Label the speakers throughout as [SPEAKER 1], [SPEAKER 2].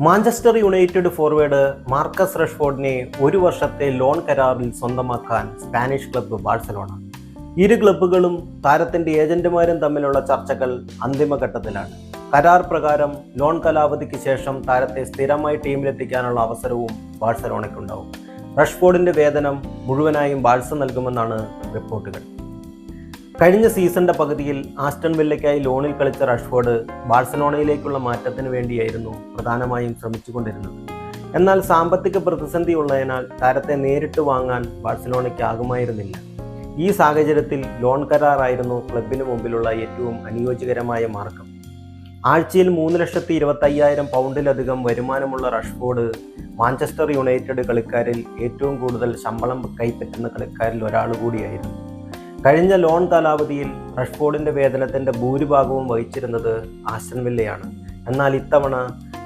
[SPEAKER 1] Manchester United forward Marcus റഷ്ഫോർഡിനെ ഒരു വർഷത്തെ loan കരാറിൽ സ്വന്തമാക്കാൻ സ്പാനിഷ് ക്ലബ്ബ് ബാഴ്സലോണ. ഇരു ക്ലബ്ബുകളും താരത്തിന്റെ ഏജന്റുമാരും തമ്മിലുള്ള ചർച്ചകൾ അന്തിമഘട്ടത്തിലാണ്. കരാർ പ്രകാരം ലോൺ കാലാവധിക്ക് ശേഷം താരത്തെ സ്ഥിരമായി ടീമിലെത്തിക്കാനുള്ള അവസരവും ബാഴ്സലോണയ്ക്കുണ്ടാവും. റഷ്ഫോർഡിന്റെ വേതനം മുഴുവനായും ബാഴ്സ നൽകുമെന്നാണ് റിപ്പോർട്ടുകൾ. കഴിഞ്ഞ സീസണിന്റെ പകുതിയിൽ ആസ്റ്റൺ വില്ലയ്ക്കായി ലോണിൽ കളിച്ച റഷ്ഫോർഡ് ബാഴ്സലോണയിലേക്കുള്ള മാറ്റത്തിന് വേണ്ടിയായിരുന്നു പ്രധാനമായും ശ്രമിച്ചുകൊണ്ടിരുന്നത്. എന്നാൽ സാമ്പത്തിക പ്രതിസന്ധി ഉള്ളതിനാൽ താരത്തെ നേരിട്ട് വാങ്ങാൻ ബാഴ്സലോണയ്ക്ക് ആകുമായിരുന്നില്ല. ഈ സാഹചര്യത്തിൽ ലോൺ കരാറായിരുന്നു ക്ലബിന് മുമ്പിലുള്ള ഏറ്റവും അനുയോജ്യകരമായ മാർഗം. ആഴ്ചയിൽ 3,25,000 പൗണ്ടിലധികം വരുമാനമുള്ള റഷ്ഫോർഡ് മാഞ്ചസ്റ്റർ യുണൈറ്റഡ് കളിക്കാരിൽ ഏറ്റവും കൂടുതൽ ശമ്പളം കൈപ്പറ്റുന്ന കളിക്കാരിൽ ഒരാൾ കൂടിയായിരുന്നു. കഴിഞ്ഞ ലോൺ കാലാവധിയിൽ റഷ്ഫോർഡിന്റെ വേതനത്തിന്റെ ഭൂരിഭാഗവും വഹിച്ചിരുന്നത് ആസ്റ്റൺ വില്ലയാണ്. എന്നാൽ ഇത്തവണ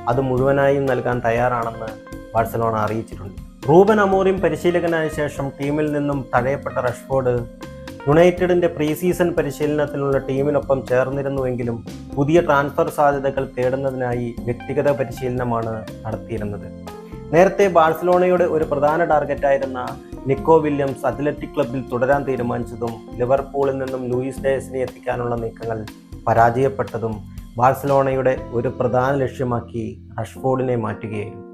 [SPEAKER 1] അത് മുഴുവനായും നൽകാൻ തയ്യാറാണെന്ന് ബാഴ്സലോണ അറിയിച്ചിട്ടുണ്ട്. റൂബൻ അമോറിം പരിശീലകനായ ശേഷം ടീമിൽ നിന്നും തഴയപ്പെട്ട റഷ്ഫോർഡ് യുണൈറ്റഡിന്റെ പ്രീ സീസൺ പരിശീലനത്തിനുള്ള ടീമിനൊപ്പം ചേർന്നിരുന്നുവെങ്കിലും പുതിയ ട്രാൻസ്ഫർ സാധ്യതകൾ തേടുന്നതിനായി വ്യക്തിഗത പരിശീലനമാണ് നടത്തിയിരുന്നത്. നേരത്തെ ബാഴ്സലോണയുടെ ഒരു പ്രധാന ടാർഗറ്റായിരുന്ന നിക്കോ വില്യംസ് അത്ലറ്റിക് ക്ലബ്ബിൽ തുടരാൻ തീരുമാനിച്ചതും ലിവർപൂളിൽ നിന്നും ലൂയിസ് ഡയസിനെ എത്തിക്കാനുള്ള നീക്കങ്ങൾ പരാജയപ്പെട്ടതും ബാഴ്സലോണയുടെ ഒരു പ്രധാന ലക്ഷ്യമാക്കി റഷ്ഫോർഡിനെ മാറ്റുകയായിരുന്നു.